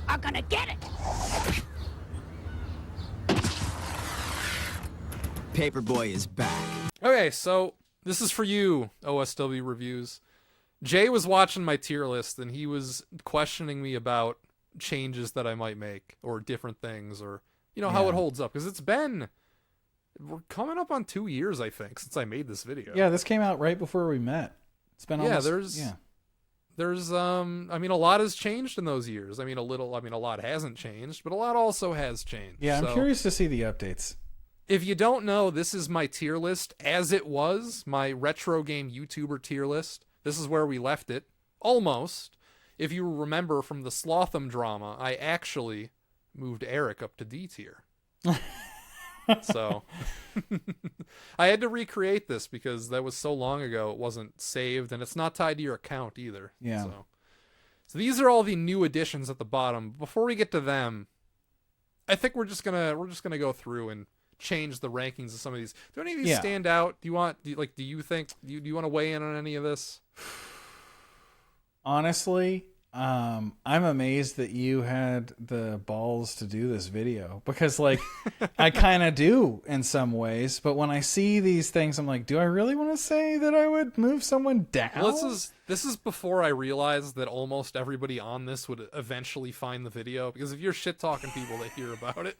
are gonna get it. Paperboy is back. Okay, so this is for you, OSW Reviews. Jay was watching my tier list, and he was questioning me about changes that I might make, or different things, or, how it holds up. Because we're coming up on 2 years, I think, since I made this video. Yeah, this came out right before we met. It's been almost... There's a lot has changed in those years. A lot hasn't changed, but a lot also has changed. Yeah, I'm curious to see the updates. If you don't know, this is my tier list as it was, my retro game YouTuber tier list. This is where we left it, almost. If you remember from the Slotham drama, I actually moved Eric up to D tier. So I had to recreate this because that was so long ago it wasn't saved, and it's not tied to your account either. Yeah. So these are all the new additions at the bottom. Before we get to them, I think we're just gonna go through and change the rankings of some of these. Do any of these stand out? Do you want to weigh in on any of this? Honestly, I'm amazed that you had the balls to do this video, because I kind of do in some ways, but when I see these things, I'm like, do I really want to say that I would move someone down? Well, this is before I realized that almost everybody on this would eventually find the video, because if you're shit talking people, they hear about it.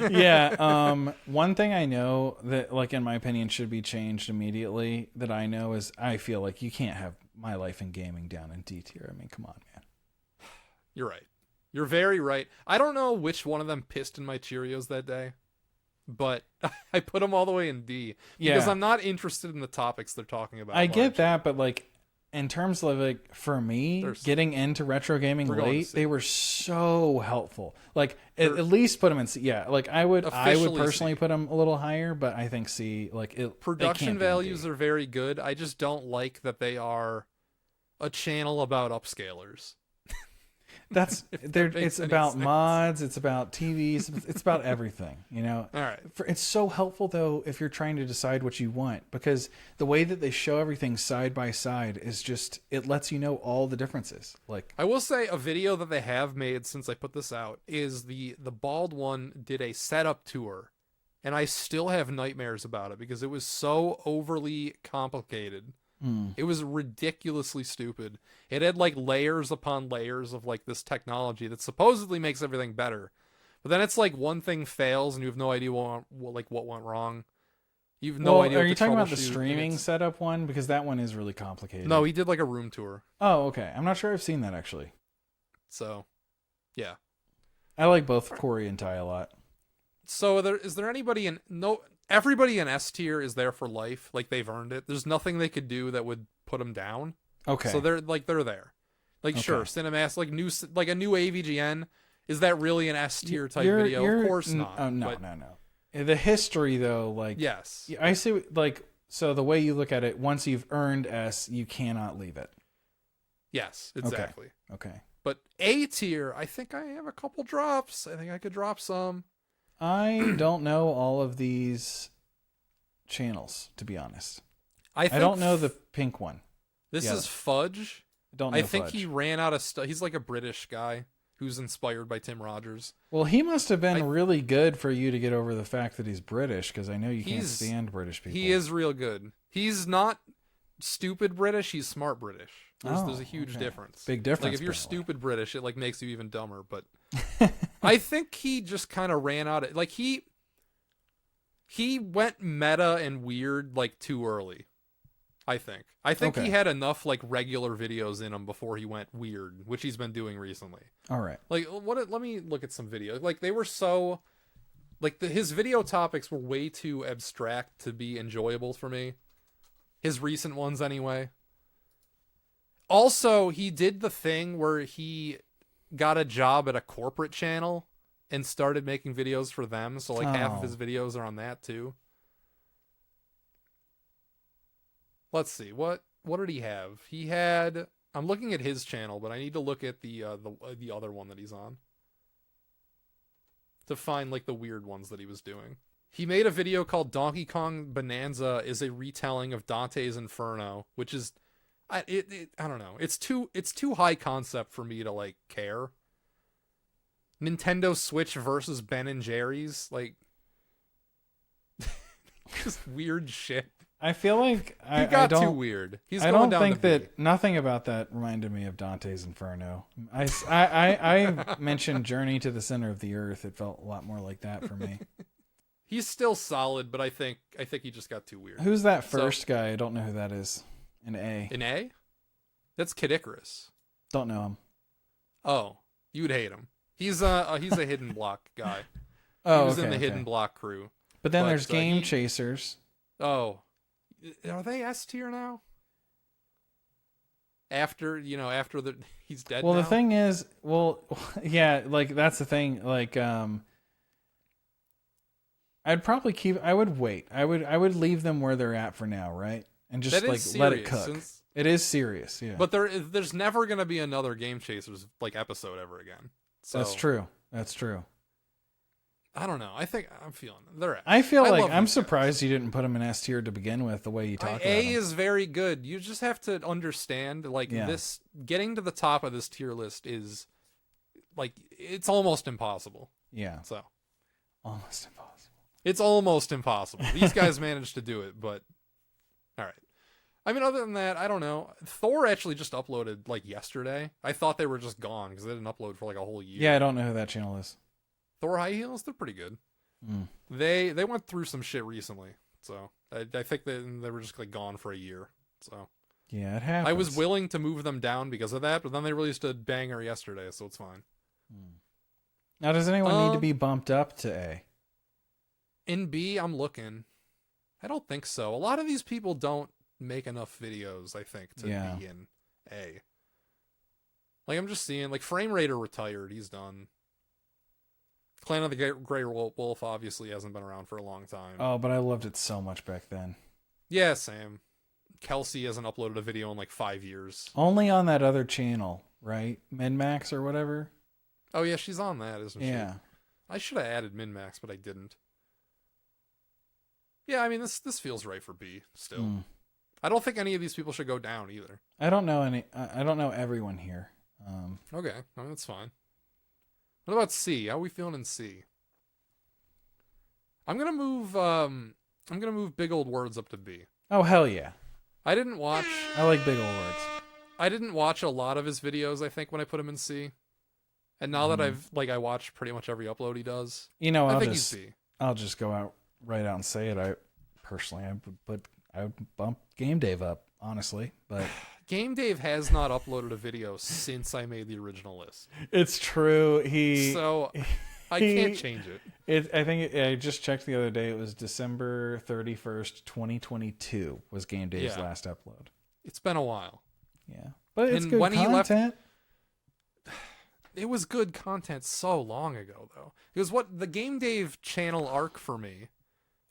Yeah. One thing I know that, in my opinion, should be changed immediately, that I know, is I feel like you can't have My Life in Gaming down in D tier. I mean, come on, man. You're right. You're very right. I don't know which one of them pissed in my Cheerios that day, but I put them all the way in D because I'm not interested in the topics they're talking about. I get that, but in terms of for me, getting into retro gaming late, they were so helpful. At least put them in C. Yeah, I would personally put them a little higher, but I think C. Production values are very good. I just don't like that they are a channel about upscalers. It's about mods, it's about TVs, it's about everything, All right. It's so helpful though if you're trying to decide what you want, because the way that they show everything side by side is just, it lets you know all the differences. I will say a video that they have made since I put this out is the bald one did a setup tour, and I still have nightmares about it because it was so overly complicated. It was ridiculously stupid. It had layers upon layers of this technology that supposedly makes everything better, but then it's one thing fails and you have no idea what went wrong. You have no idea. Are you talking about the streaming setup one? Because that one is really complicated. No, he did a room tour. Oh, okay. I'm not sure I've seen that actually. So, yeah, I like both Corey and Ty a lot. So is there anybody in everybody in S tier is there for life. They've earned it. There's nothing they could do that would put them down. Okay. So they're there. Sure, Cinemax, a new AVGN. Is that really an S tier type video? Of course not. Oh, no. The history though, yes. I see. So the way you look at it, once you've earned S, you cannot leave it. Yes, exactly. Okay. But A tier, I think I have a couple drops. I think I could drop some. I don't know all of these channels, to be honest. I don't know the pink one. This is Fudge. I think he ran out of stuff. He's a British guy who's inspired by Tim Rogers. Well, he must have been really good for you to get over the fact that he's British, because I know you can't stand British people. He is real good. He's not stupid British. He's smart British. There's a huge difference. Big difference. If you're stupid British, it makes you even dumber. But I think he just kind of ran out of he went meta and weird too early. I think he had enough regular videos in him before he went weird, which he's been doing recently. All right. Let me look at some videos. They were so his video topics were way too abstract to be enjoyable for me. His recent ones anyway. Also, he did the thing where he got a job at a corporate channel and started making videos for them. So half of his videos are on that too. Let's see. What did he have? He had, I'm looking at his channel, but I need to look at the other one that he's on to find the weird ones that he was doing. He made a video called Donkey Kong Bonanza is a retelling of Dante's Inferno, which is I don't know. It's too high concept for me to care. Nintendo Switch versus Ben and Jerry's, like just weird shit. I feel like He got too weird. I don't think that nothing about that reminded me of Dante's Inferno. I mentioned Journey to the Center of the Earth. It felt a lot more like that for me. He's still solid, but I think he just got too weird. Who's that first guy? I don't know who that is. An A. An A? That's Kid Icarus. Don't know him. Oh, you'd hate him. He's a Hidden Block guy. Oh, he was okay, in the Hidden Block crew. But then there's Game Chasers. Oh, are they S tier now? After he's dead. Well, now? the thing is, yeah, like that's the thing. Like, I'd probably I would wait. I would leave them where they're at for now, right? And just like let it cook. It is serious, yeah. But there's never gonna be another Game Chasers like episode ever again. So that's true. That's true. I don't know. I think I'm feeling they're. I feel like I'm surprised you didn't put them in S tier to begin with. The way you talk about A them. is very good. You just have to understand, like this. Getting to the top of this tier list is, like, it's almost impossible. Yeah. So. Almost impossible. It's almost impossible. These guys managed to do it, but all right. I mean, other than that, I don't know. Thor actually just uploaded like yesterday. I thought they were just gone because they didn't upload for like a whole year. Yeah, I don't know who that channel is. Thor High Heels, they're pretty good. Mm. They went through some shit recently, so I think they were just like gone for a year. So yeah, it happens. I was willing to move them down because of that, but then they released a banger yesterday, so it's fine. Now, does anyone need to be bumped up to A? In B, I'm looking. I don't think so. A lot of these people don't make enough videos, I think, to be in A. Like, I'm just seeing, like, Frame Raider retired. He's done. Clan of the Grey Wolf obviously hasn't been around for a long time. Oh, but I loved it so much back then. Yeah, same. Kelsey hasn't uploaded a video in like 5 years. Only on that other channel, right? MinMax or whatever? Oh, yeah, she's on that, isn't she? Yeah. I should have added MinMax, but I didn't. Yeah, I mean, this feels right for B still. I don't think any of these people should go down either. I don't know I don't know everyone here. Okay, no, that's fine. What about C? How are we feeling in C? I'm gonna move Big Old Words up to B. Oh, hell yeah. I didn't watch. I like Big Old Words. I didn't watch a lot of his videos, I think, when I put him in C. And now that I watch pretty much every upload he does. You know, I think he's C. I'll just go out right out and say it. I would bump Game Dave up, honestly, but Game Dave has not uploaded a video since I made the original list. It's true. I can't change it. I just checked the other day. It was December 31st, 2022 was Game Dave's last upload. It's been a while. Yeah. But it's good when content. It was good content so long ago, though. Because what the Game Dave channel arc for me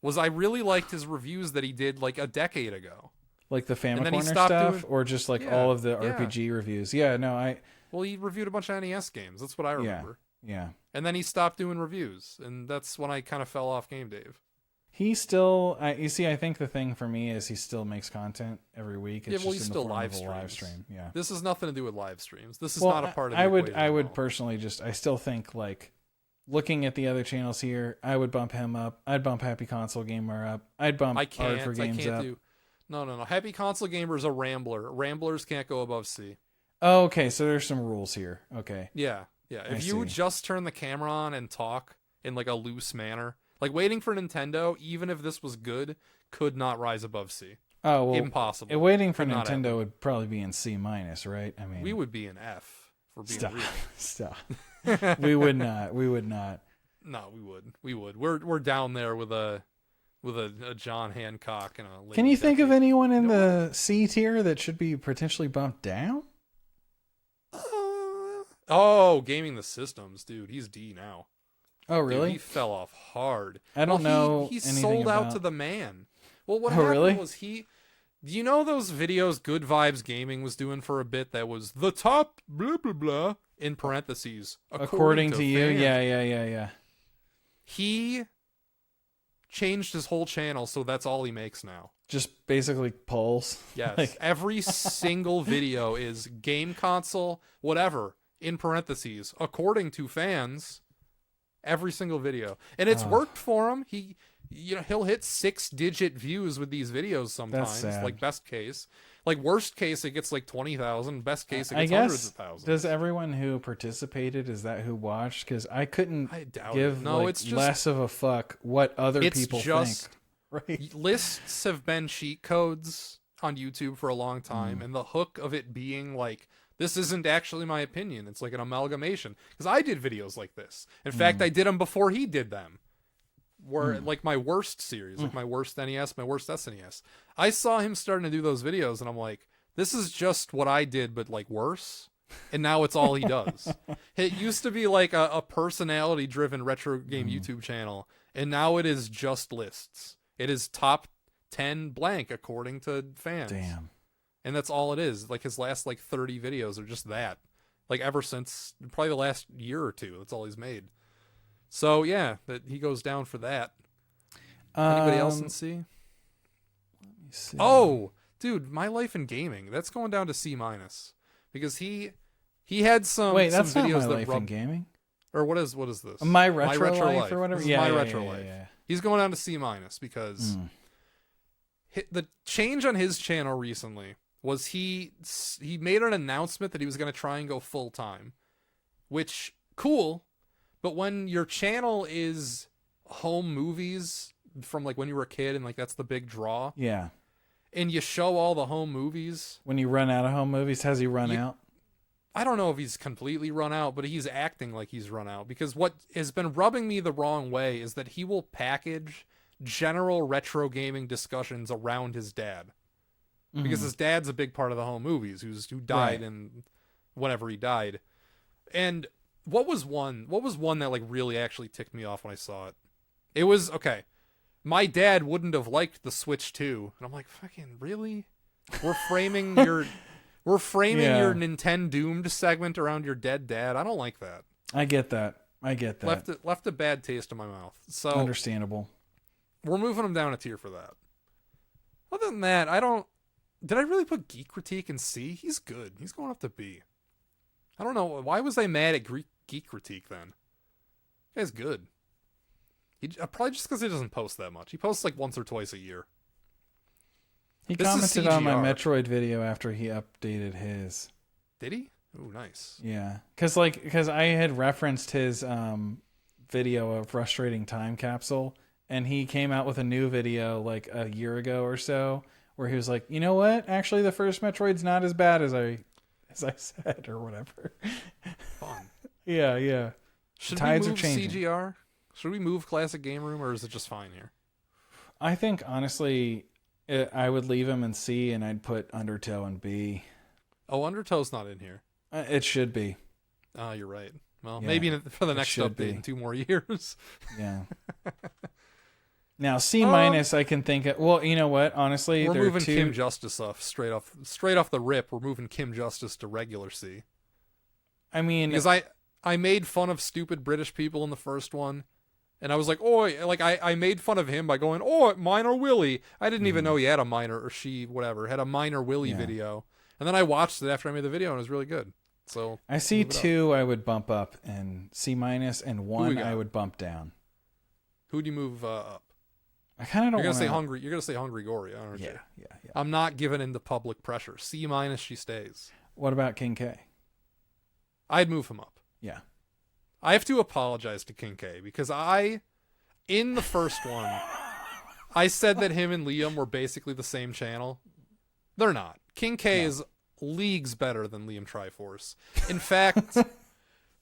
was I really liked his reviews that he did like a decade ago. Like the Family Corner stuff, or just like all of the RPG reviews? Yeah, no, Well, he reviewed a bunch of NES games. That's what I remember. Yeah. And then he stopped doing reviews, and that's when I kind of fell off Game Dave. He still, you see, I think the thing for me is he still makes content every week. It's he's just in still the form live of a live streams. stream. Yeah. This has nothing to do with live streams. This is not a part of the equation I at would all. personally I still think like looking at the other channels here, I would bump him up. I'd bump Happy Console Gamer up. I'd bump Art for Games up. No. Happy Console Gamer is a Rambler. Ramblers can't go above C. Oh, okay. So there's some rules here. Okay. Yeah. If you would just turn the camera on and talk in like a loose manner, like waiting for Nintendo, even if this was good, could not rise above C. Oh, well, impossible. Waiting for Nintendo would probably be in C minus, right? I mean, we would be in F for being real. Stop. We would not. We would not. No, we would. We're down there with a John Hancock and a. Lady Can you think of Becky. anyone in the C tier that should be potentially bumped down? Gaming the Systems, dude. He's D now. Oh, really? Dude, he fell off hard. I don't know. He anything sold about... out to the man. Well, what happened was Do you know those videos Good Vibes Gaming was doing for a bit that was the top blah blah blah in parentheses according to you? fans? Yeah. He changed his whole channel, so that's all he makes now. Just basically polls. Yes. Every single video is game console, whatever, in parentheses, according to fans, every single video, and it's worked for him. He'll hit 6-digit views with these videos sometimes, like best case. Like worst case, it gets like 20,000. Best case, it gets hundreds of thousands. Does everyone who participated, is that who watched? Because I couldn't give it's just, less of a fuck what other people think. Right? Lists have been cheat codes on YouTube for a long time, and the hook of it being like, this isn't actually my opinion. It's like an amalgamation. Because I did videos like this. In fact, I did them before he did them. Were like my worst series, like my worst NES, my worst SNES. I saw him starting to do those videos, and I'm like, this is just what I did, but like worse. And now it's all he does. It used to be like a personality-driven retro game YouTube channel, and now it is just lists. It is top 10 blank according to fans. Damn. And that's all it is. Like his last like 30 videos are just that. Like ever since probably the last year or two, that's all he's made. So yeah, that he goes down for that. Anybody else in C? Let me see. Oh, dude, My Life in Gaming. That's going down to C- because he had some. Wait, that's some videos not My that Life in Gaming. Or what is this? My Retro Life or whatever. This is My Retro Life. Yeah. He's going down to C- because the change on his channel recently was he made an announcement that he was going to try and go full time, which cool. But when your channel is home movies from like when you were a kid and like that's the big draw. Yeah. And you show all the home movies. When you run out of home movies, has he run out? I don't know if he's completely run out, but he's acting like he's run out. Because what has been rubbing me the wrong way is that he will package general retro gaming discussions around his dad. Because his dad's a big part of the home movies, who died and whenever he died. And what was one that like really actually ticked me off when I saw it? It was, okay, my dad wouldn't have liked the Switch 2. And I'm like, fucking really? We're framing your Nintendo Doomed segment around your dead dad. I don't like that. I get that. Left a bad taste in my mouth. So understandable. We're moving him down a tier for that. Other than that, did I really put Geek Critique in C? He's good. He's going up to B. I don't know. Why was I mad at Geek Critique then? The guy's good. Probably just because he doesn't post that much. He posts like once or twice a year. He commented on my Metroid video after he updated his. Did he? Ooh, nice. Yeah. Because I had referenced his video of Frustrating Time Capsule, and he came out with a new video like a year ago or so where he was like, you know what? Actually, the first Metroid's not as bad as I said, or whatever. Fun. Yeah. Should Tides we move are changing. CGR? Should we move Classic Game Room, or is it just fine here? I think, honestly, I would leave him in C, and I'd put Undertow in B. Oh, Undertow's not in here. It should be. Oh, you're right. Well, maybe for the next update in 2 more years. Yeah. Now, C-, I can think of... Well, you know what? Honestly, we're moving Kim Justice off straight off the rip. We're moving Kim Justice to regular C. I mean... Because I made fun of stupid British people in the first one. And I was like, oi, like I made fun of him by going, oh, Minor Willie. I didn't even know he had a minor, or she, whatever, had a Minor Willie video. And then I watched it after I made the video, and it was really good. So I see 2 I would bump up, and C-, and 1 I would bump down. Who'd you move up? I kind of don't. You're gonna say Hungry Gory, aren't you? Yeah. I'm not giving in to public pressure. C-, she stays. What about King K? I'd move him up. Yeah. I have to apologize to King K because in the first one, I said that him and Liam were basically the same channel. They're not. King K is leagues better than Liam Triforce. In fact,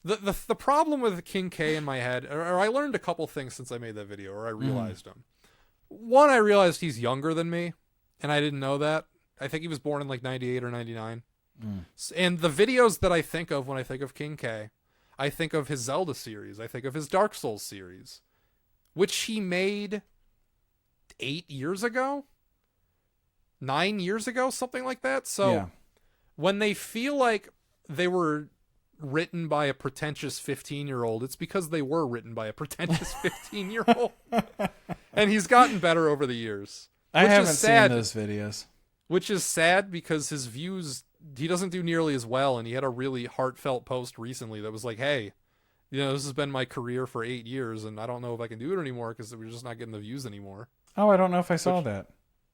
the problem with King K in my head, or I learned a couple things since I made that video, or I realized them. One, I realized he's younger than me, and I didn't know that. I think he was born in like 98 or 99. And the videos that I think of when I think of King K, I think of his Zelda series. I think of his Dark Souls series, which he made 8 years ago, 9 years ago, something like that. So when they feel like they were written by a pretentious 15-year-old, it's because they were written by a pretentious 15-year-old. And he's gotten better over the years. I haven't seen those videos. Which is sad because his views, he doesn't do nearly as well. And he had a really heartfelt post recently that was like, hey, This has been my career for 8 years, and I don't know if I can do it anymore because we're just not getting the views anymore. Oh, I don't know if I saw that.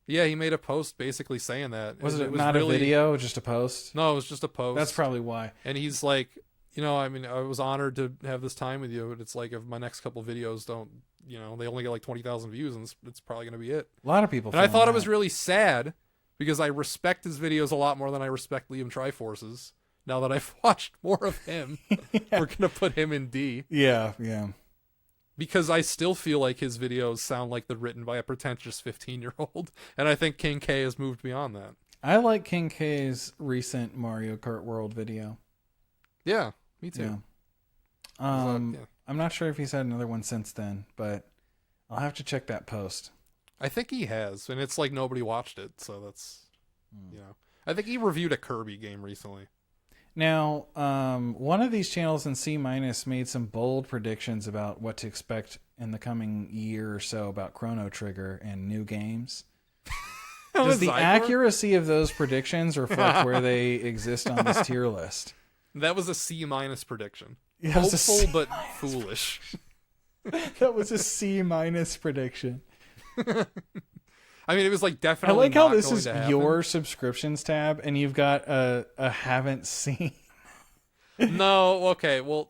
Yeah, he made a post basically saying that. Was it not really... a video, just a post? No, it was just a post. That's probably why. And he's like, I mean, I was honored to have this time with you, but it's like if my next couple videos don't, they only get like 20,000 views, and it's probably going to be it. A lot of people. And I thought it was really sad because I respect his videos a lot more than I respect Liam Triforce's. Now that I've watched more of him, we're going to put him in D. Yeah, yeah. Because I still feel like his videos sound like they're written by a pretentious 15-year-old. And I think King K has moved beyond that. I like King K's recent Mario Kart World video. Yeah, me too. Yeah. I'm not sure if he's had another one since then, but I'll have to check that post. I think he has, and it's like nobody watched it, so that's, I think he reviewed a Kirby game recently. Now, one of these channels in C- made some bold predictions about what to expect in the coming year or so about Chrono Trigger and new games. Does the accuracy of those predictions reflect where they exist on this tier list? That was a C- prediction. Yeah, hopeful but foolish. That was a C- prediction. I mean, it was like definitely. I like how this is your subscriptions tab, and you've got a haven't seen. No, okay. Well,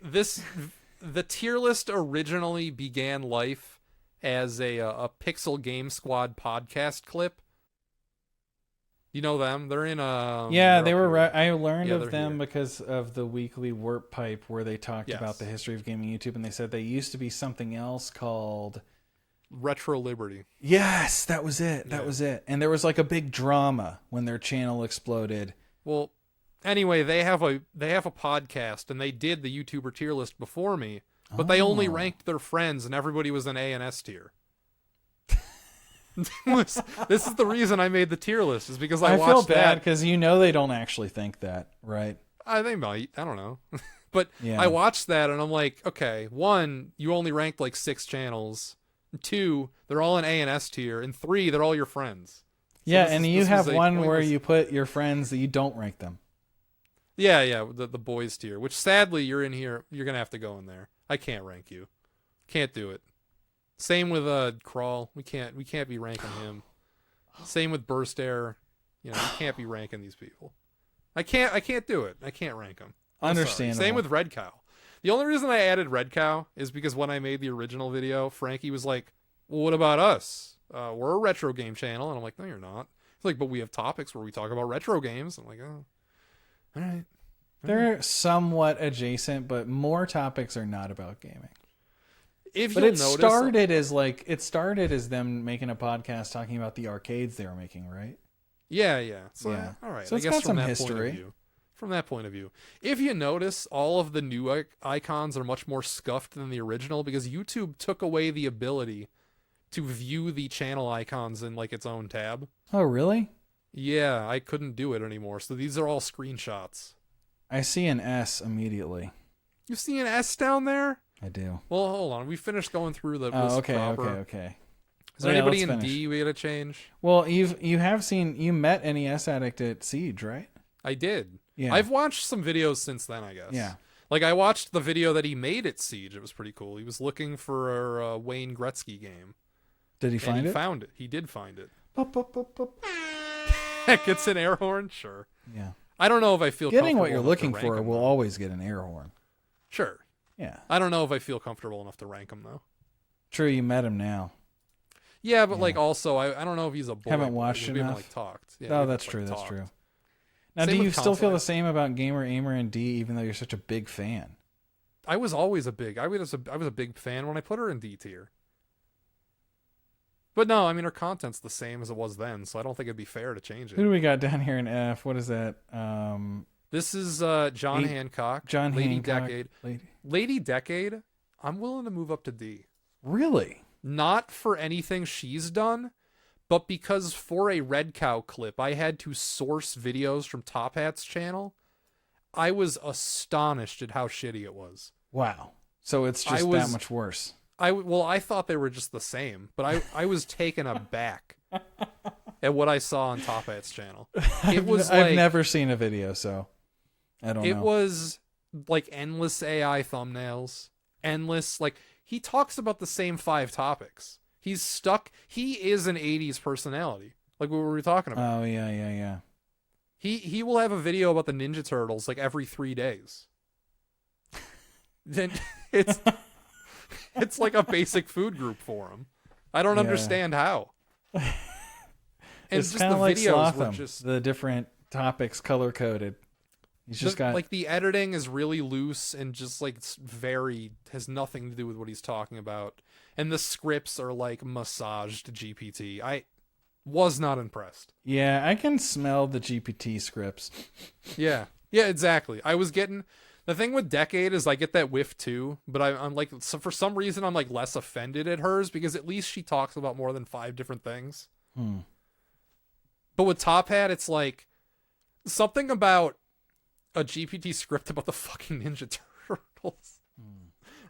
the tier list originally began life as a Pixel Game Squad podcast clip. You know them? They're in a. Yeah, they were. I learned of them because of the weekly Warp Pipe where they talked about the history of gaming YouTube, and they said they used to be something else called Retro Liberty. Yes, that was it. That was it. And there was like a big drama when their channel exploded. Well, anyway, they have a podcast, and they did the YouTuber tier list before me, but they only ranked their friends, and everybody was in A and S tier. This is the reason I made the tier list, is because I watched feel bad that because they don't actually think that, right? They might. I don't know. But I watched that, and I'm like, okay, 1, you only ranked like 6 channels. 2, they're all in A and S tier, and 3, they're all your friends. So and you have one where you put your friends that you don't rank them. Yeah, the boys tier, which sadly you're in here. You're gonna have to go in there. I can't rank you. Can't do it. Same with Crawl. We can't be ranking him. Same with Burst Air. You can't be ranking these people. I can't do it. I can't rank them. Understandable. Same with Red Cow. The only reason I added Red Cow is because when I made the original video, Frankie was like, well, what about us? We're a retro game channel. And I'm like, no, you're not. He's like, but we have topics where we talk about retro games. I'm like, oh, all right. They're somewhat adjacent, but more topics are not about gaming. It started as them making a podcast talking about the arcades they were making, right? Yeah. So, all right. So it's got some history. From that point of view, if you notice, all of the new icons are much more scuffed than the original because YouTube took away the ability to view the channel icons in like its own tab. Oh, really? Yeah, I couldn't do it anymore. So these are all screenshots. I see an S immediately. You see an S down there? I do. Well, hold on. We finished going through the list. Okay. Is there anybody in D we gotta change? Well, you met NES Addict at Siege, right? I did. Yeah. I've watched some videos since then, I guess. Yeah. Like, I watched the video that he made at Siege. It was pretty cool. He was looking for a Wayne Gretzky game. Did he find it? He found it. He did find it. Pop, pop, pop, pop. Gets an air horn? Sure. Yeah. I don't know if I feel getting what you're looking for will always get an air horn. Sure. Yeah. I don't know if I feel comfortable enough to rank him, though. True, you met him now. Yeah, but like also, I don't know if he's a boy. Haven't watched enough. We haven't like talked. Yeah, oh, that's true. That's true. Now, do you still feel the same about Gamer Aimer and D, even though you're such a big fan? I was always a big fan when I put her in D tier. But no, I mean, her content's the same as it was then, so I don't think it'd be fair to change it. Who do we got down here in F? What is that? This is John Hancock. John Lady Hancock. Decade. Lady Decade, I'm willing to move up to D. Really? Not for anything she's done, but because for a Red Cow clip, I had to source videos from Top Hat's channel. I was astonished at how shitty it was. Wow. So it's just that much worse. I thought they were just the same, but I was taken aback at what I saw on Top Hat's channel. It was I've never seen a video, so I don't know. It was like endless AI thumbnails, endless, like he talks about the same 5 topics. He's stuck. He is an 80s personality, like what were we talking about. Oh yeah. He will have a video about the Ninja Turtles like every 3 days. Then it's like a basic food group for him. I don't understand how. And It's just kind the of like videos were Slotham, just the different topics color coded. He's just got like the editing is really loose and just like it's has nothing to do with what he's talking about. And the scripts are like massaged GPT. I was not impressed. Yeah, I can smell the GPT scripts. Yeah, exactly. I was getting the thing with Decade is I get that whiff too, but I'm like, so for some reason I'm like less offended at hers because at least she talks about more than 5 different things. But with Top Hat, it's like something about a GPT script about the fucking Ninja Turtles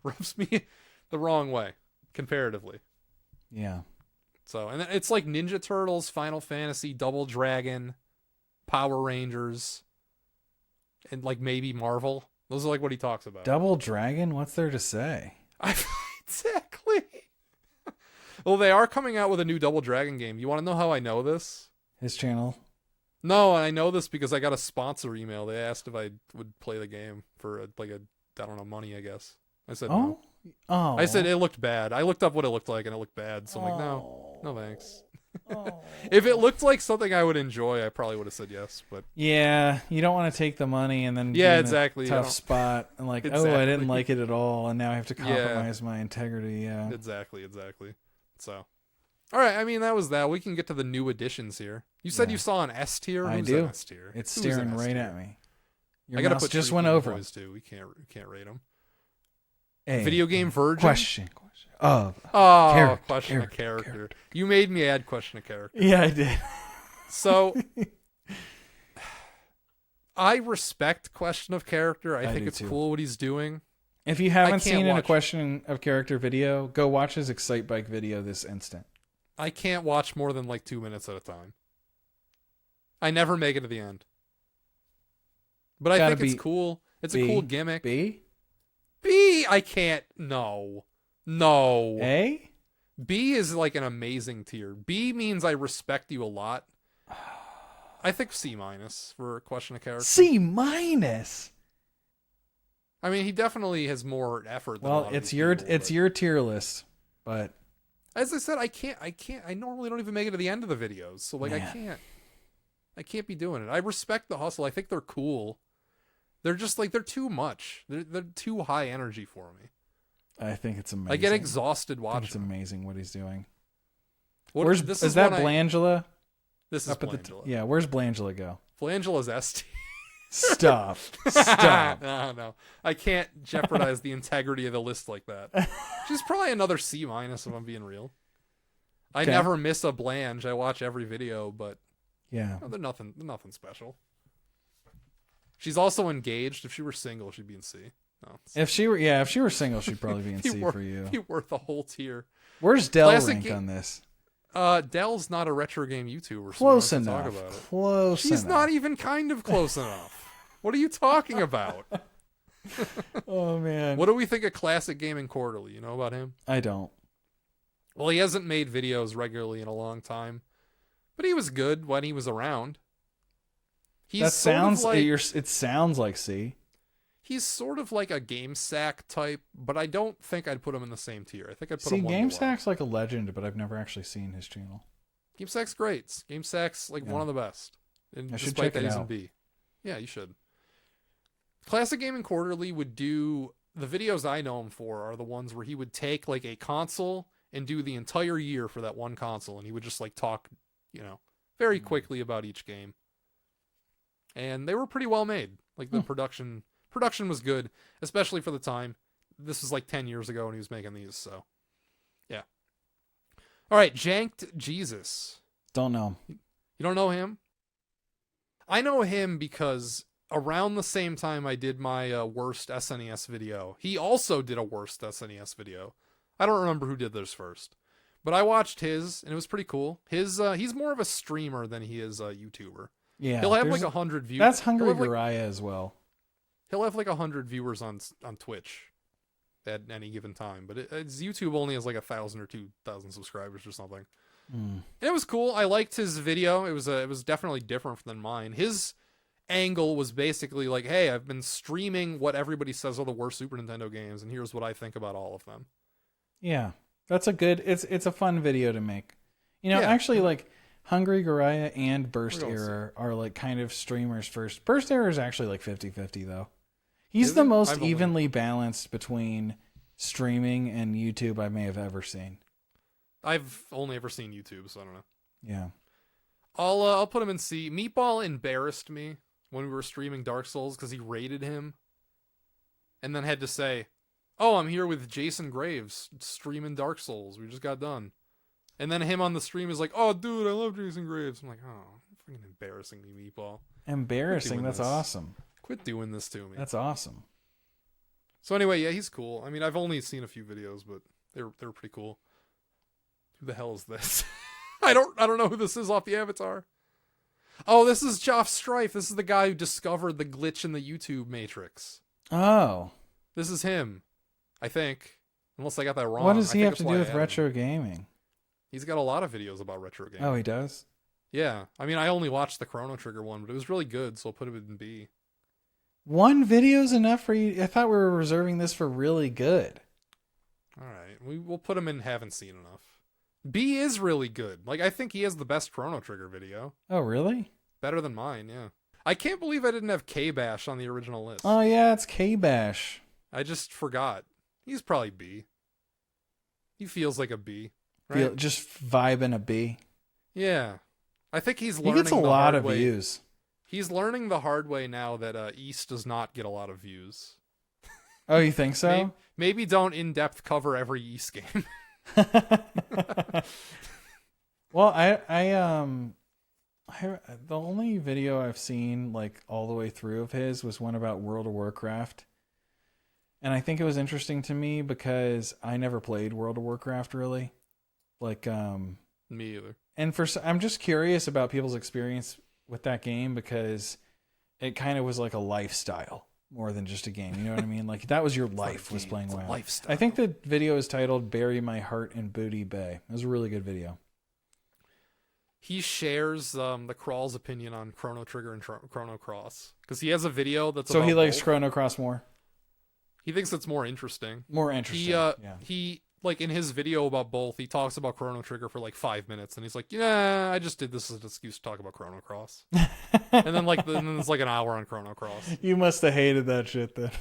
rubs me the wrong way comparatively. Yeah. So, and it's like Ninja Turtles, Final Fantasy, Double Dragon, Power Rangers, and like maybe Marvel. Those are like what he talks about. Double Dragon? What's there to say? Exactly. Well, they are coming out with a new Double Dragon game. You want to know how I know this? His channel? No, I know this because I got a sponsor email. They asked if I would play the game for I don't know, money, I guess. I said no. Oh. I said it looked bad. I looked up what it looked like and it looked bad. So I'm like, no thanks. If it looked like something I would enjoy, I probably would have said yes. But yeah, you don't want to take the money and then yeah, be in exactly. a tough spot and like, Exactly. oh, I didn't like it at all, and now I have to compromise my integrity. Yeah, exactly. So, all right. I mean, that was that. We can get to the new additions here. You said you saw an S tier. I Who's do. an S tier? It's Who's an staring S right tier? at me. Your I gotta mouse put just Treat went Me over. Boys too. We can't rate them. Hey, Video game virgin. Question. Oh, Question of character. You made me add question of character. Yeah, I did. So I respect question of character. I think do it's too. cool what he's doing. If you haven't can't seen a watch- question of character video, go watch his Excite Bike video this instant. I can't watch more than like 2 minutes at a time. I never make it to the end. But I Gotta think it's be cool. It's B. a cool gimmick. B? I can't. No. A? B is like an amazing tier. B means I respect you a lot. I think C- for a question of character. C-. I mean, he definitely has more effort than a Well, lot of it's these your people, it's but your tier list, but as I said, I normally don't even make it to the end of the videos. So like Man. I can't be doing it. I respect the hustle. I think they're cool. They're just like they're too much. They're too high energy for me. I think it's amazing. I get exhausted I think watching. it's amazing what he's doing. This is that when Blangela? This is Up at Blangela. yeah, where's Blangela go? Blangela's ST. Stop. No. I can't jeopardize the integrity of the list like that. She's probably another C- if I'm being real. I Okay. never miss a Blanche. I watch every video, but Yeah. they're nothing special. She's also engaged. If she were single, she'd be in C. No, If she were single, she'd probably be in C for you. Be worth a whole tier. Where's Dell Classic rank ga- on this? Dell's not a retro game YouTuber. So Close we don't have enough. to talk about it. Close She's enough. not even kind of close enough. What are you talking about? Oh man. What do we think of Classic Gaming Quarterly? You know about him? I don't. Well, he hasn't made videos regularly in a long time, but he was good when he was around. He's That sounds sort of it sounds like C. he's sort of like a Game Sack type, but I don't think I'd put him in the same tier. I think I'd put See, him one Game below. Sack's like a legend, but I've never actually seen his channel. Game Sack's great. Game Sack's like Yeah. one of the best. And I should despite check that it he's in out. B. Yeah, you should. Classic Gaming Quarterly would do the videos I know him for are the ones where he would take like a console and do the entire year for that one console, and he would just like talk, very quickly about each game. And they were pretty well made. Like the production was good, especially for the time. This was like 10 years ago when he was making these, so yeah. All right, Janked Jesus. Don't know. You don't know him? I know him because around the same time I did my worst SNES video, he also did a worst SNES video. I don't remember who did theirs first, but I watched his and it was pretty cool. He's more of a streamer than he is a YouTuber. Yeah. He'll have there's- like 100 views. That's He'll Hungry have, like, Garaya as well. He'll have like 100 viewers on Twitch at any given time, but it's YouTube only has like 1,000 or 2,000 subscribers or something. And it was cool. I liked his video. It was definitely different than mine. His angle was basically like, hey, I've been streaming what everybody says are the worst Super Nintendo games, and here's what I think about all of them. Yeah, that's a good. It's a fun video to make. You know, Yeah. actually, like Hungry Garaya and Burst Error are like kind of streamers first. Burst Error is actually like 50-50 though. He's Is the it? most I've only- evenly balanced between streaming and YouTube I may have ever seen. I've only ever seen YouTube, so I don't know. Yeah. I'll put him in C. Meatball embarrassed me when we were streaming Dark Souls because he rated him, and then had to say, "Oh, I'm here with Jason Graves streaming Dark Souls. We just got done." And then him on the stream is like, "Oh, dude, I love Jason Graves." I'm like, "Oh, you're freaking embarrassing me, Meatball. Embarrassing. doing That's this. awesome. Quit doing this to me." That's awesome. So anyway, yeah, he's cool. I mean, I've only seen a few videos, but they're pretty cool. Who the hell is this? I don't know who this is off the avatar. Oh, this is Joff Strife. This is the guy who discovered the glitch in the YouTube matrix. Oh. This is him, I think. Unless I got that wrong. What does I he think have that's to why do I with added him. retro gaming? He's got a lot of videos about retro games. Oh, he does? Yeah. I mean, I only watched the Chrono Trigger one, but it was really good, so I'll put it in B. One video's enough for you? I thought we were reserving this for really good. All right. We'll put him in haven't seen enough. B is really good. Like, I think he has the best Chrono Trigger video. Oh, really? Better than mine, yeah. I can't believe I didn't have K-Bash on the original list. Oh, yeah, it's K-Bash. I just forgot. He's probably B. He feels like a B, right? Just vibing a B. Yeah. I think he's He learning gets a the lot hard of way. views. He's learning the hard way now that East does not get a lot of views. Oh, you think so? Maybe don't in-depth cover every East game. Well, I the only video I've seen like all the way through of his was one about World of Warcraft. And I think it was interesting to me because I never played World of Warcraft really. Like Me either. and I'm just curious about people's experience with that game because it kind of was like a lifestyle more than just a game. You know what I mean? Like that was your life was playing WoW. Lifestyle. I think the video is titled "Bury My Heart in Booty Bay." It was a really good video. He shares the Crawl's opinion on Chrono Trigger and Chrono Cross because he has a video that's So about he likes both. Chrono Cross more. He thinks it's more interesting. More interesting. He like in his video about both, he talks about Chrono Trigger for like 5 minutes, and he's like, "Yeah, I just did this as an excuse to talk about Chrono Cross." And then then it's like an hour on Chrono Cross. You must have hated that shit then.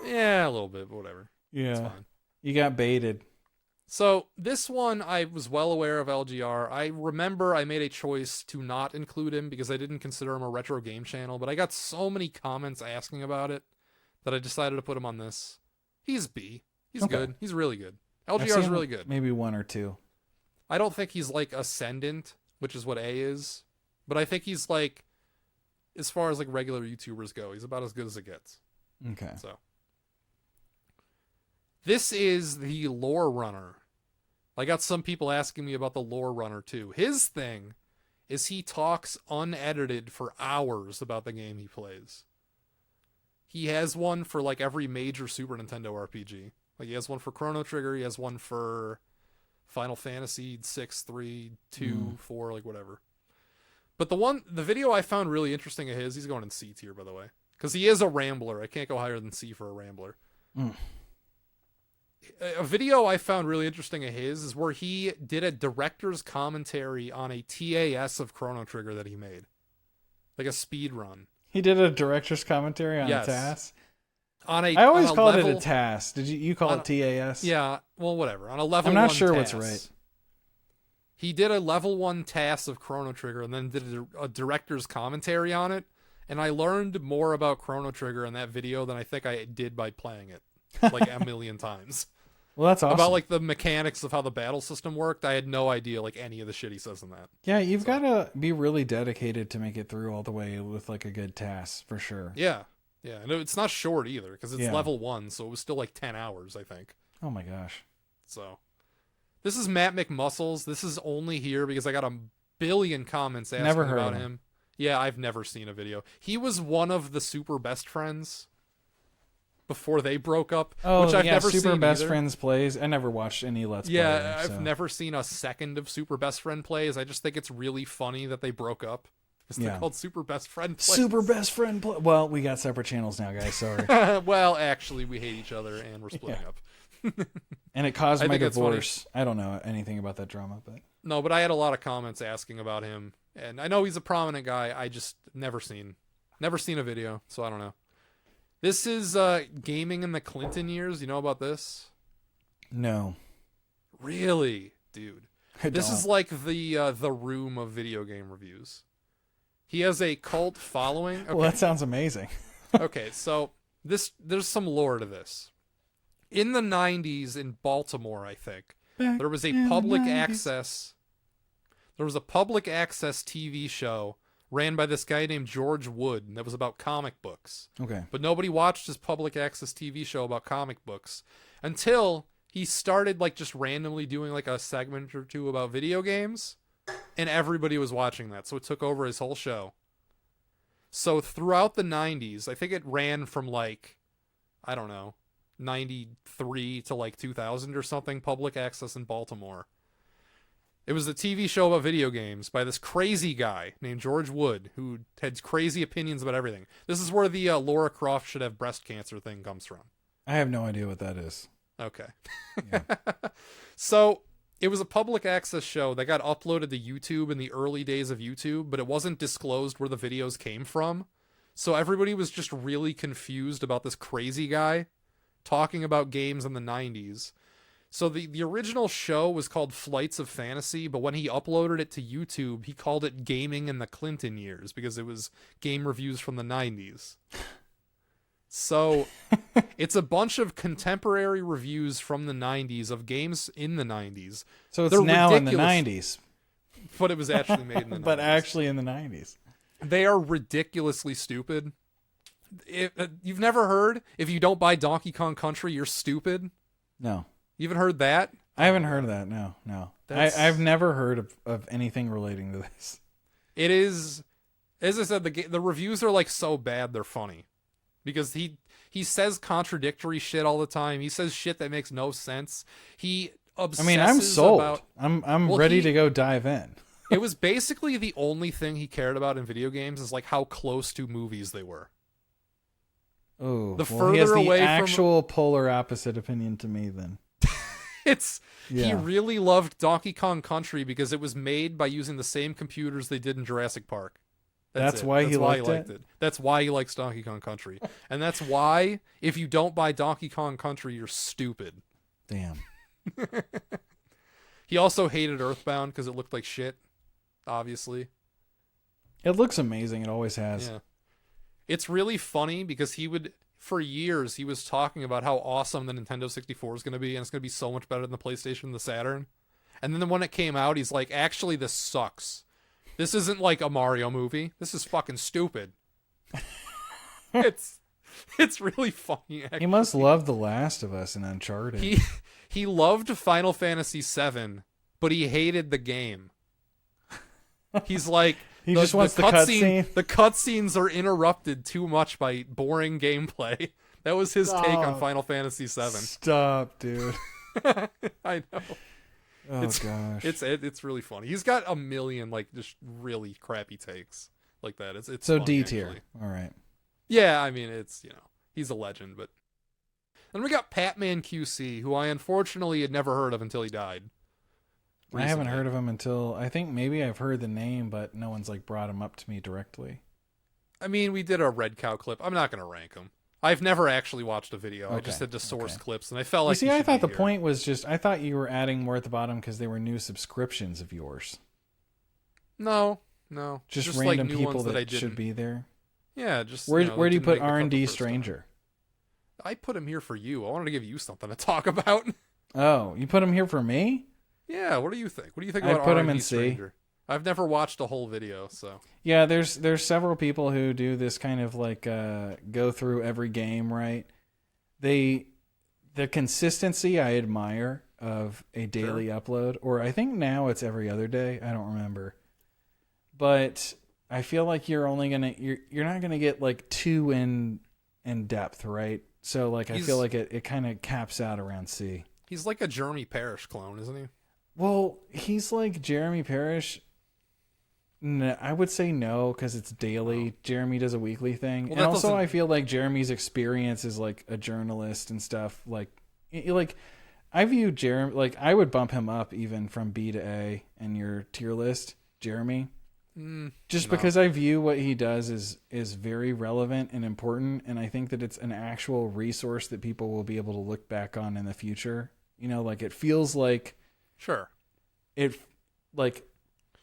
Yeah, a little bit, but whatever. It's Yeah. fine. You got baited. So this one, I was well aware of LGR. I remember I made a choice to not include him because I didn't consider him a retro game channel, but I got so many comments asking about it that I decided to put him on this. He's B. He's Okay. good. He's really good. I've LGR is seen really good. Maybe one or two. I don't think he's like ascendant, which is what A is, but I think he's like, as far as like regular YouTubers go, he's about as good as it gets. Okay. So this is the lore runner. I got some people asking me about the lore runner too. His thing is he talks unedited for hours about the game he plays. He has one for like every major Super Nintendo RPG. Like he has one for Chrono Trigger, he has one for Final Fantasy 6, 3, 2, 4, like whatever. But the video I found really interesting of his, he's going in C tier by the way, because he is a rambler. I can't go higher than C for a rambler. A video I found really interesting of his is where he did a director's commentary on a TAS of Chrono Trigger that he made. Like a speed run. He did a director's commentary on Yes. a task. I I always on called level, it a task. Did you call it TAS? Yeah, well, whatever. On a level I'm not 1 sure what's TAS. right. He did a level 1 task of Chrono Trigger and then did a director's commentary on it. And I learned more about Chrono Trigger in that video than I think I did by playing it like a million times. Well, that's awesome. About like the mechanics of how the battle system worked. I had no idea like any of the shit he says in that. Yeah, you've got to be really dedicated to make it through all the way with like a good task for sure. Yeah. Yeah. And it's not short either because it's Yeah. level 1. So it was still like 10 hours, I think. Oh my gosh. So this is Matt McMuscles. This is only here because I got a billion comments asking Never heard about of him. him. Yeah, I've never seen a video. He was one of the super best friends. before they broke up, Oh, which I've yeah, never Super seen Best either. Friends plays. I never watched any Let's Play. Yeah, so. I've never seen a second of Super Best Friend plays. I just think it's really funny that they broke up. Because they're called Super Best Friend plays. Super Best Friend play. Well, we got separate channels now, guys. Sorry. Well, actually, we hate each other and we're splitting up. And it caused I my think it's funny. divorce. I don't know anything about that drama, but No, but I had a lot of comments asking about him. And I know he's a prominent guy. I just never seen a video, so I don't know. This is gaming in the Clinton years. You know about this? no. Really? Dude. This is like the Room of video game reviews. He has a cult following. Okay. Well, that sounds amazing. Okay, so there's some lore to this. In the 90s in Baltimore, I think, there was a public access TV show ran by this guy named George Wood, and that was about comic books. Okay. But nobody watched his public access TV show about comic books until he started like just randomly doing like a segment or two about video games, and everybody was watching that. So it took over his whole show. So throughout the 90s, I think it ran from like, I don't know, 93 to like 2000 or something, public access in Baltimore. It was a TV show about video games by this crazy guy named George Wood, who had crazy opinions about everything. This is where the Laura Croft should have breast cancer thing comes from. I have no idea what that is. Okay. Yeah. So it was a public access show that got uploaded to YouTube in the early days of YouTube, but it wasn't disclosed where the videos came from. So everybody was just really confused about this crazy guy talking about games in the 90s. So the original show was called Flights of Fantasy, but when he uploaded it to YouTube, he called it Gaming in the Clinton Years because it was game reviews from the 90s. So it's a bunch of contemporary reviews from the 90s of games in the 90s. So it's They're now ridiculous, in the 90s. But it was actually made in the 90s. But actually in the 90s. They are ridiculously stupid. You've never heard, if you don't buy Donkey Kong Country, you're stupid? No. You haven't heard that? I haven't heard of that. No. I've never heard of anything relating to this. It is, as I said, the reviews are like so bad they're funny. Because he says contradictory shit all the time. He says shit that makes no sense. He obsesses I'm sold. about... I'm ready to go dive in. It was basically the only thing he cared about in video games is like how close to movies they were. Oh, The he further has the away from- actual polar opposite opinion to me then. He He really loved Donkey Kong Country because it was made by using the same computers they did in Jurassic Park. That's why he liked it? That's why he likes Donkey Kong Country. And that's why, if you don't buy Donkey Kong Country, you're stupid. Damn. He also hated Earthbound because it looked like shit, obviously. It looks amazing. It always has. Yeah. It's really funny because for years, he was talking about how awesome the Nintendo 64 is going to be, and it's going to be so much better than the PlayStation and the Saturn. And then when it came out, he's like, actually, this sucks. This isn't like a Mario movie. This is fucking stupid. It's really funny, actually. He must love The Last of Us and Uncharted. He loved Final Fantasy VII, but he hated the game. He's like, He just wants the cutscene. The cutscenes are interrupted too much by boring gameplay. That was his take on Final Fantasy VII. Stop, dude. I know. Oh gosh. It's really funny. He's got a million like just really crappy takes like that. It's so funny, D tier. actually. All right. Yeah, I mean it's he's a legend, but then we got Patman QC, who I unfortunately had never heard of until he died. I haven't heard of him until I think maybe I've heard the name, but no one's like brought him up to me directly. I mean, we did a Red Cow clip. I'm not gonna rank him. I've never actually watched a video. Okay. I just had to source clips, and I felt like. You see, I thought the point was just I thought you were adding more at the bottom because they were new subscriptions of yours. No, just like random new people ones that should be there. Yeah, just where do you didn't put make the cut R&D the first Stranger? time. I put him here for you. I wanted to give you something to talk about. Oh, you put him here for me? Yeah. What do you think? What do you think I'd about put R&D him in C. Stranger? I've never watched a whole video, so. Yeah, there's several people who do this kind of like go through every game, right? The consistency I admire of a daily upload, or I think now it's every other day. I don't remember, but I feel like you're not gonna get like too in depth, right? So like I feel like it kind of caps out around C. He's like a Jeremy Parrish clone, isn't he? Well, he's like Jeremy Parrish. No, I would say no because it's daily. Jeremy does a weekly thing, Well, and also doesn't... I feel like Jeremy's experience is like a journalist and stuff. Like I view Jeremy like I would bump him up even from B to A in your tier list, Jeremy. Just because I view what he does is very relevant and important, and I think that it's an actual resource that people will be able to look back on in the future. You know, like it feels like it like.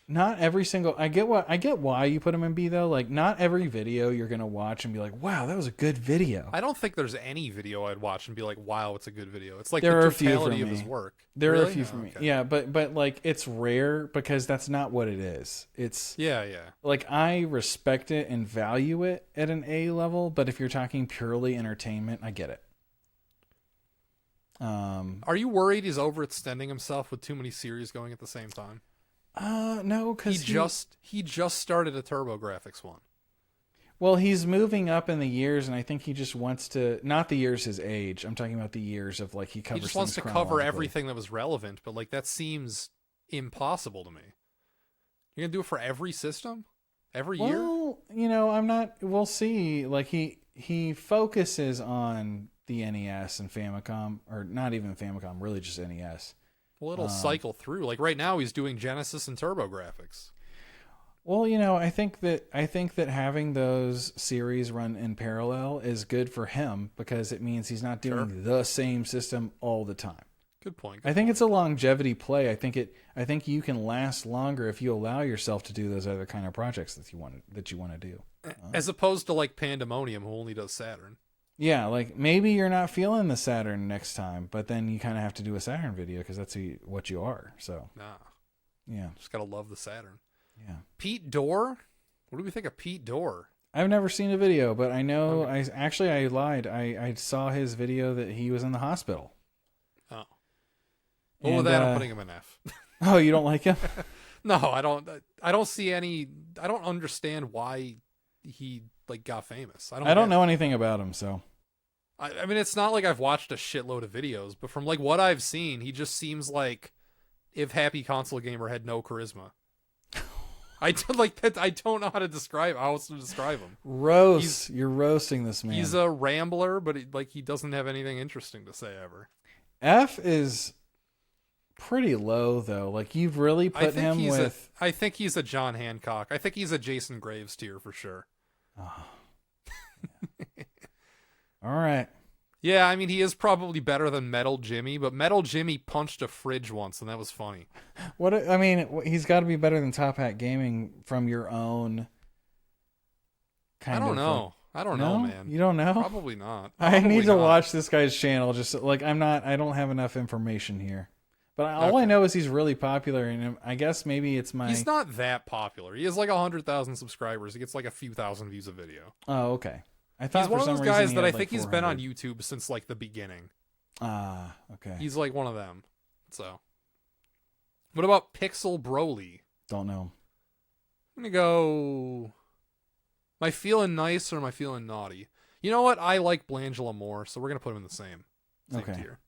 Not every single. I get why you put him in B though. Like, not every video you're gonna watch and be like, "Wow, that was a good video." I don't think there's any video I'd watch and be like, "Wow, it's a good video." It's like there the are a few totality for of me. his work. There really? are a few for me. Okay. Yeah, but like it's rare because that's not what it is. It's yeah. Like I respect it and value it at an A level, but if you're talking purely entertainment, I get it. Are you worried he's overextending himself with too many series going at the same time? No, because he just started a TurboGrafx one. Well, he's moving up in the years, and I think he just wants to not the years his age. I'm talking about the years of like he covers. He just wants to cover everything that was relevant, but like that seems impossible to me. You're gonna do it for every system, every year? Well, you know, I'm not. We'll see. Like he focuses on the NES and Famicom, or not even Famicom, really just NES. Well, it'll cycle through. Like right now, he's doing Genesis and TurboGrafx. Well, you know, I think that having those series run in parallel is good for him because it means he's not doing the same system all the time. Good point. I think it's a longevity play. I think you can last longer if you allow yourself to do those other kind of projects that you want to do. As opposed to like Pandemonium, who only does Saturn. Yeah, like maybe you're not feeling the Saturn next time, but then you kind of have to do a Saturn video because that's what you are. So, yeah, just gotta love the Saturn. Yeah, Pete Dorr. What do we think of Pete Dorr? I've never seen a video, but I know. I lied. I saw his video that he was in the hospital. Oh, well, with that, I'm putting him in F. Oh, you don't like him? No, I don't. I don't see any. I don't understand why he like got famous. I don't know anything about him, so I mean, it's not like I've watched a shitload of videos, but from like what I've seen, he just seems like if Happy Console Gamer had no charisma. I don't know how to describe him. You're roasting this man. He's a rambler, but he doesn't have anything interesting to say ever. F is pretty low though. Like you've really put him with. I think he's a John Hancock. I think he's a Jason Graves tier for sure. Oh. Yeah. All right. Yeah, I mean, he is probably better than Metal Jimmy, but Metal Jimmy punched a fridge once, and that was funny. He's got to be better than Top Hat Gaming from your own kind of... I don't know, man. You don't know? Probably not. I need to watch this guy's channel. Just like I don't have enough information here. But all I know is he's really popular, and I guess maybe it's my... He's not that popular. He has like 100,000 subscribers. He gets like a few thousand views a video. Oh, okay. I thought he's one of those guys that I think he's been on 400. YouTube since like the beginning. Okay. He's like one of them. So, what about Pixel Broly? Don't know. I'm gonna go. Am I feeling nice or am I feeling naughty? You know what? I like Blangela more, so we're gonna put him in the same tier.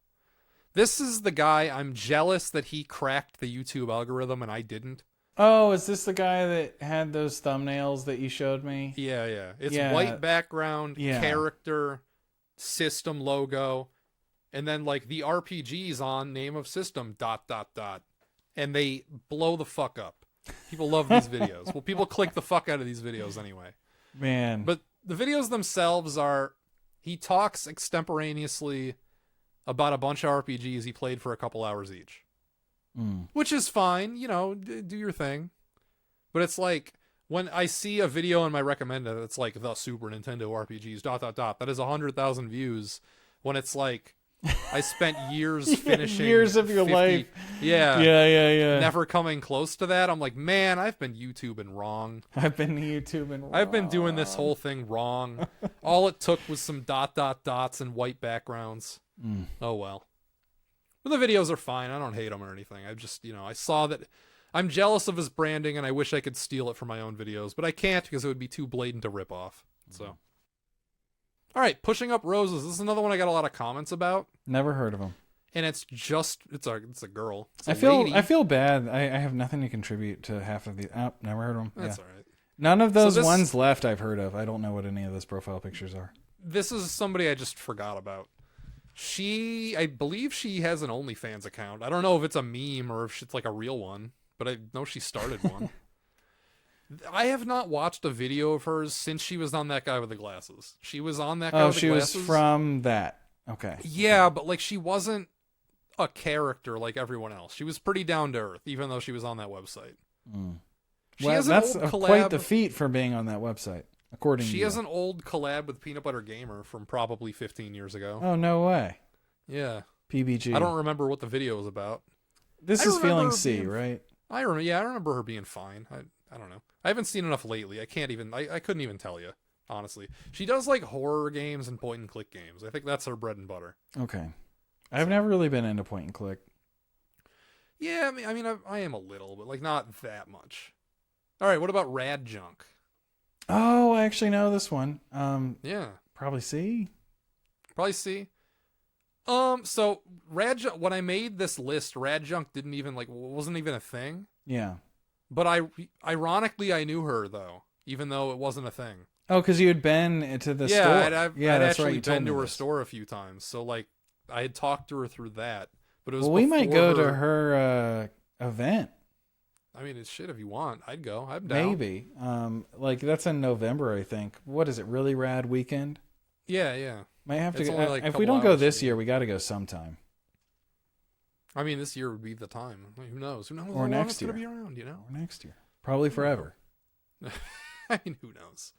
This is the guy I'm jealous that he cracked the YouTube algorithm and I didn't. Oh, is this the guy that had those thumbnails that you showed me? Yeah. It's white background, character, system logo, and then like the RPGs on name of system ... And they blow the fuck up. People love these videos. Well, people click the fuck out of these videos anyway. Man. But the videos themselves are, he talks extemporaneously about a bunch of RPGs he played for a couple hours each. Which is fine, you know, do your thing. But it's like, when I see a video in my recommended that's like, the Super Nintendo RPGs, ... that is 100,000 views, when it's like, I spent years finishing... years of your 50, life. Yeah. Never coming close to that. I'm like, man, I've been YouTubing wrong. I've been doing this whole thing wrong. All it took was some ... and white backgrounds. Oh, well. But the videos are fine. I don't hate them or anything. I just, I saw that I'm jealous of his branding and I wish I could steal it for my own videos, but I can't because it would be too blatant to rip off. So All right, Pushing Up Roses. This is another one I got a lot of comments about, Never heard of him. and it's a girl. It's a I feel lady. bad. I have nothing to contribute to half of these. Oh, never heard of them. That's Yeah. all right. None of those this- ones left I've heard of. I don't know what any of those profile pictures are. This is somebody I just forgot about. I believe she has an OnlyFans account. I don't know if it's a meme or if it's like a real one, but I know she started one. I have not watched a video of hers since she was on That Guy with the Glasses. She was on That Guy with the She was Glasses. from that. Okay. Yeah, but like she wasn't a character like everyone else. She was pretty down to earth, even though she was on that website. She Well, has an that's old collab. quite the feat for being on that website, according to She you. has an old collab with Peanut Butter Gamer from probably 15 years ago. Oh, no way. Yeah. PBG. I don't remember what the video was about. This I is remember Feeling her C, being- right? I remember her being fine. I don't know. I haven't seen enough lately. I couldn't even tell you, honestly. She does like horror games and point and click games. I think that's her bread and butter. Okay. I've never really been into point and click. Yeah, I am a little, but like not that much. All right, what about Rad Junk? Oh, I actually know this one. Yeah, Probably C. probably C. So Rad Junk, when I made this list, Rad Junk wasn't even a thing. Yeah. But ironically, I knew her though, even though it wasn't a thing. Oh, because you had been to the Yeah, store. I'd That's actually right. You told been me to her this. store a few times, so like I had talked to her through that. But it was Well, we might go before to her event. I mean, it's shit if you want. I'd go. I'm down. Maybe. Like that's in November, I think. What is it? Really Rad Weekend? Yeah, yeah. Might have to It's go. only, like, a If we couple don't go hours this from year, here. we got to go sometime. I mean, this year would be the time. Who knows? Who knows? Or how long next it's gonna year. be around? You know. Or next year. Probably forever. I mean, who knows?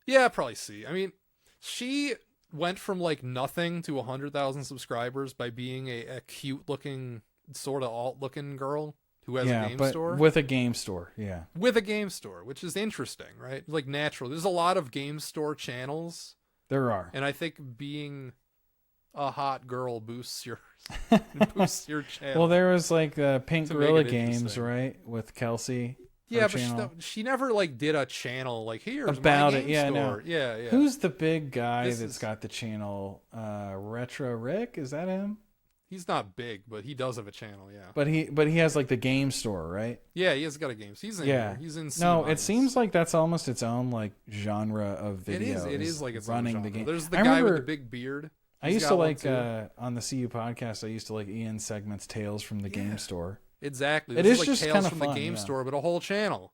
Yeah, probably see. I mean, she went from like nothing to 100,000 subscribers by being a cute looking, sort of alt looking girl who has Yeah, a game but store. with a game store. Yeah. With a game store, which is interesting, right? Like natural. There's a lot of game store channels, There are. and I think being a hot girl boosts your channel. Well, there was like Pink To make Gorilla it Games, interesting. right? With Kelsey. yeah, her but channel. she never like did a channel like here's About my it, game yeah, store. no. Yeah, yeah. Who's the big guy This that's is- got the channel? Retro Rick? Is that him? He's not big, but he does have a channel. Yeah, But he has like the game store, right? yeah, he has got a game. He's in Yeah. here. He's in. No, C-. it seems like that's almost its own like genre of video. It is like it's running own the genre. game. There's the I guy with remember the big beard. I He's used got to one like too. on the CU podcast. I used to like Ian Segment's Tales from the Yeah. Game Store. Exactly. It This is like just Tales kinda from fun, the game yeah. store, but a whole channel.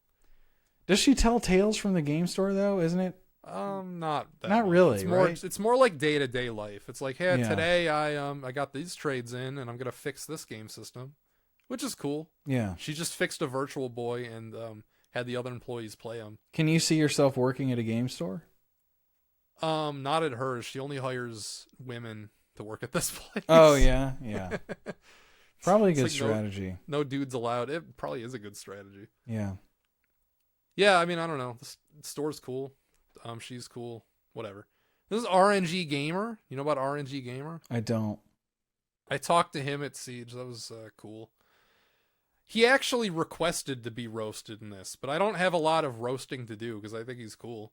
Does she tell tales from the Game Store though? Isn't it? Not that Not much. really, It's more. right? It's more like day to day life. It's like, hey, Yeah. today I got these trades in, and I'm gonna fix this game system, which is cool. Yeah. She just fixed a Virtual Boy and had the other employees play him. Can you see yourself working at a game store? Not at hers. She only hires women to work at this place. Oh yeah, yeah. Probably a It's good like strategy. No dudes allowed. It probably is a good strategy. Yeah. Yeah, I mean, I don't know. The store's cool. She's cool. Whatever. This is RNG Gamer. You know about RNG Gamer? I don't. I talked to him at Siege. That was cool. He actually requested to be roasted in this, but I don't have a lot of roasting to do because I think he's cool.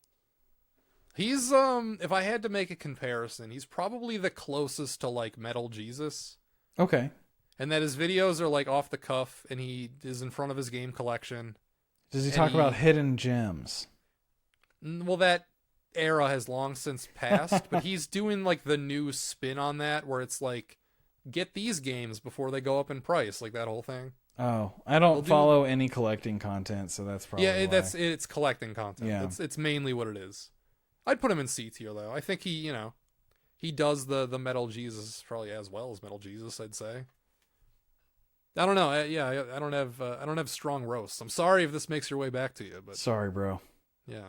He's if I had to make a comparison, he's probably the closest to like Metal Jesus, Okay. and that his videos are like off the cuff, and he is in front of his game collection. Does he And talk he- about hidden gems? Well, that era has long since passed, but he's doing like the new spin on that, where it's like, get these games before they go up in price, like that whole thing. Oh, I don't We'll do- follow any collecting content, so that's probably Yeah, why. it's collecting content. Yeah. It's mainly what it is. I'd put him in C tier though. I think he does the Metal Jesus probably as well as Metal Jesus, I'd say. I don't know. I don't have strong roasts. I'm sorry if this makes your way back to you, but Sorry, bro. yeah.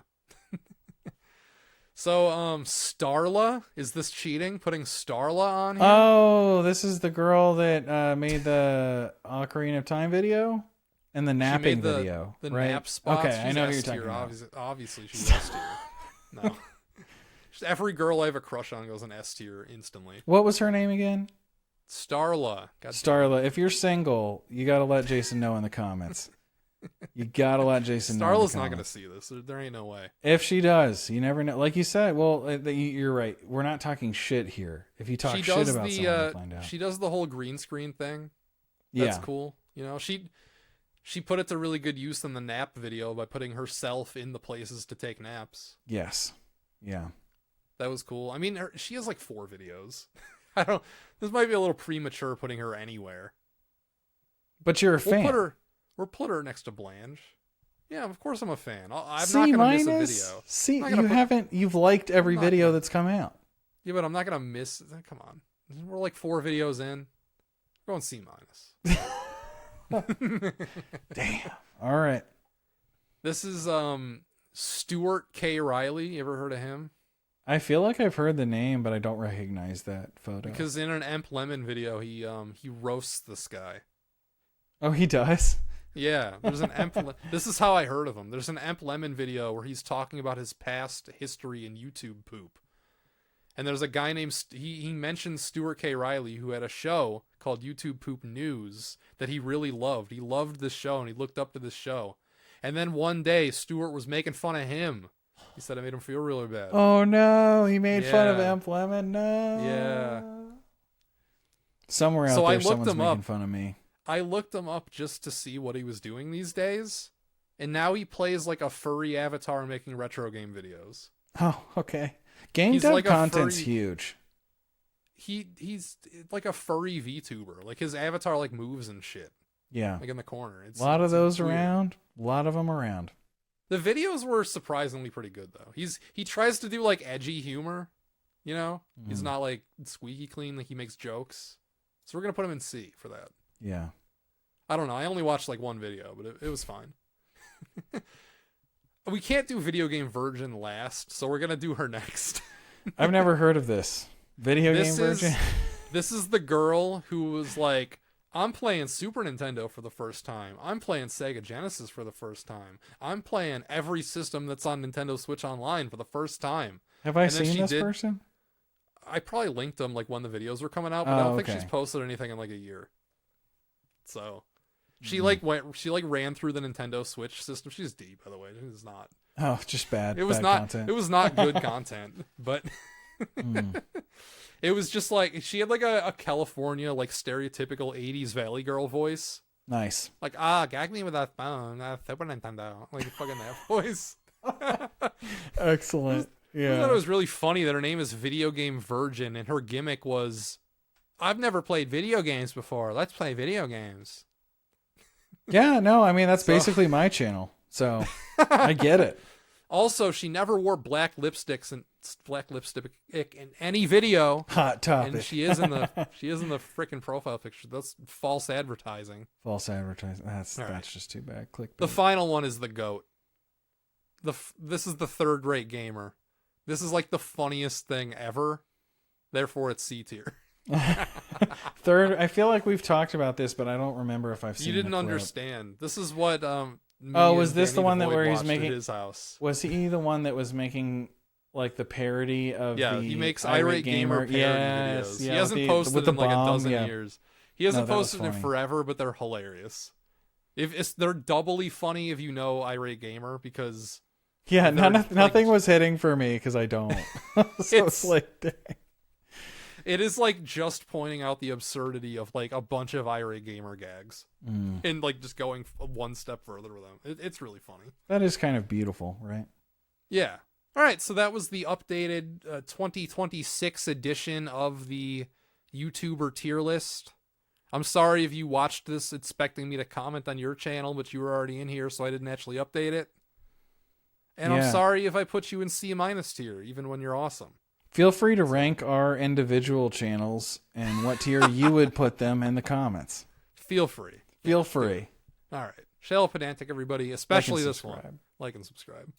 So, Starla, is this cheating? Putting Starla on here? Oh, this is the girl that made the Ocarina of Time video and the She napping made video, the right? nap spots. Okay, I She's know who you're S tier, talking about. Obviously, she's S tier. No. Just every girl I have a crush on goes in S tier instantly. What was her name again? Starla. God damn. Starla. If you're single, you got to let Jason know in the comments. You gotta let Jason know. Starla's not gonna see this. There ain't no way. If she does, you never know. Like you said, well, you're right. We're not talking shit here. If you talk shit about someone, you'll find out. She does the whole green screen thing. That's cool. You know, she put it to really good use in the nap video by putting herself in the places to take naps. Yes. Yeah. That was cool. I mean, she has like 4 videos. I don't. This might be a little premature putting her anywhere. But you're a fan. We'll put her next to Blanche. Yeah, of course I'm a fan. I'm C- not gonna miss a video. See, you've liked every video that's come out. Yeah, but I'm not gonna miss. Come on, we're like 4 videos in. We're going C-. Damn. All right. This is Stuart K. Riley. You ever heard of him? I feel like I've heard the name, but I don't recognize that photo. Because in an Emp Lemon video, he roasts this guy. Oh, he does? Yeah, there's an This is how I heard of him. There's an Emp Lemon video where he's talking about his past history in YouTube poop. And there's a guy named he mentions Stuart K. Riley, who had a show called YouTube Poop News that he really loved. He loved this show and he looked up to this show. And then one day Stuart was making fun of him. He said it made him feel really bad. Oh no, he made fun of Emp Lemon. No. Yeah. Somewhere out there someone's making fun of me. I looked him up just to see what he was doing these days, and now he plays like a furry avatar making retro game videos. Oh, okay. Game dev like content's huge. He's like a furry VTuber. Like his avatar like moves and shit. Yeah. Like in the corner. A lot of those around. A lot of them around. The videos were surprisingly pretty good though. He tries to do like edgy humor, you know? He's not like squeaky clean, like he makes jokes. So we're gonna put him in C for that. Yeah. I don't know. I only watched like one video, but it was fine. We can't do Video Game Virgin last, so we're going to do her next. I've never heard of this. Game Virgin? This is the girl who was like, I'm playing Super Nintendo for the first time. I'm playing Sega Genesis for the first time. I'm playing every system that's on Nintendo Switch Online for the first time. Have I seen this person? I probably linked them like when the videos were coming out, but I don't think she's posted anything in like a year. So she ran through the Nintendo Switch system. She's deep, by the way. She's not. Oh, just bad. It was bad not content. It was not good content, but it was just like she had like a California like stereotypical 80s Valley Girl voice. Nice. Like, gag me with that phone, Super Nintendo. Like fucking that voice. Excellent. Yeah. I thought it was really funny that her name is Video Game Virgin and her gimmick was, I've never played video games before. Let's play video games. Yeah, no, I mean, that's basically my channel. So I get it. Also, she never wore black lipstick in any video. Hot topic. And she is in the freaking profile picture. That's false advertising. False advertising. That's just too bad. Clickbait. The final one is the GOAT. This is the third rate gamer. This is like the funniest thing ever. Therefore, it's C tier. Third, I feel like we've talked about this, but I don't remember if I've seen. You didn't understand. This is what. Was this the one that where he's making his house? Was he the one that was making like the parody of? Yeah, he makes Irate Gamer parody videos. Yeah, he hasn't posted in like a dozen years. He hasn't posted in forever, but they're hilarious. They're doubly funny if you know Irate Gamer because. Yeah, nothing was hitting for me because I don't. So it's like, dang. It is like just pointing out the absurdity of like a bunch of Irate Gamer gags and like just going one step further with them. It's really funny. That is kind of beautiful, right? Yeah. All right. So that was the updated 2026 edition of the YouTuber tier list. I'm sorry if you watched this expecting me to comment on your channel, but you were already in here, so I didn't actually update it. And I'm sorry if I put you in C- tier, even when you're awesome. Feel free to rank our individual channels and what tier you would put them in the comments. Feel free. Feel free. All right. Shell Pedantic, everybody, especially this one. Like and subscribe.